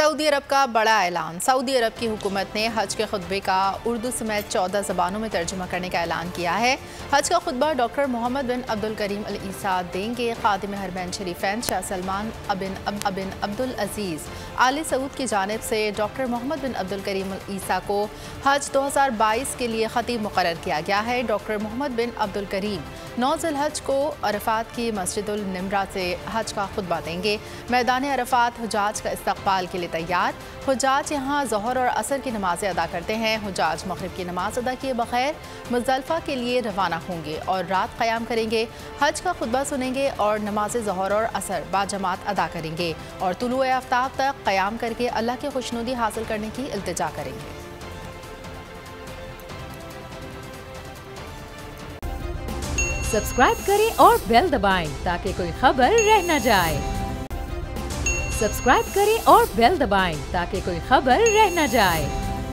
Saudi अरब का बड़ा ऐलान। सऊदी अरब की हुकूमत ने हज के खुतबे का उर्दू समेत 14 ज़बानों में तर्जुमा करने का ऐलान किया है। हज का खुतबा डॉक्टर मोहम्मद बिन अब्दुल करीम अल ईसा देंगे। खादिम हरमैन शरीफैन शाह सलमान बिन अब्दुल अजीज़ आले सऊद की जानिब से डॉक्टर मोहम्मद बिन अब्दुल करीम अल ईसा को हज 2022 के लिए खतीब मुकर्रर किया गया है। डॉक्टर मोहम्मद बिन अब्दुल करीम 9 ज़िलहज को अरफात की मस्जिदुल निम्रा से हज का खुतबा देंगे। मैदान अरफात हुजाज का इस्तकबाल के लिए तैयार। हुजाज यहाँ ज़ोहर और असर की नमाज़ें अदा करते हैं। हुजाज मगरिब की नमाज अदा किए बगैर मुज़दलिफ़ा के लिए रवाना होंगे और रात क़याम करेंगे। हज का खुतबा सुनेंगे और नमाज ज़ोहर और असर बाजमात अदा करेंगे और तुलुए आफ्ताब तक क़याम करके अल्लाह की खुशनुदी हासिल करने की इल्तिजा करेंगे। सब्सक्राइब करें और बेल दबाएं ताकि कोई खबर रह न जाए। सब्सक्राइब करें और बेल दबाएं ताकि कोई खबर रह न जाए।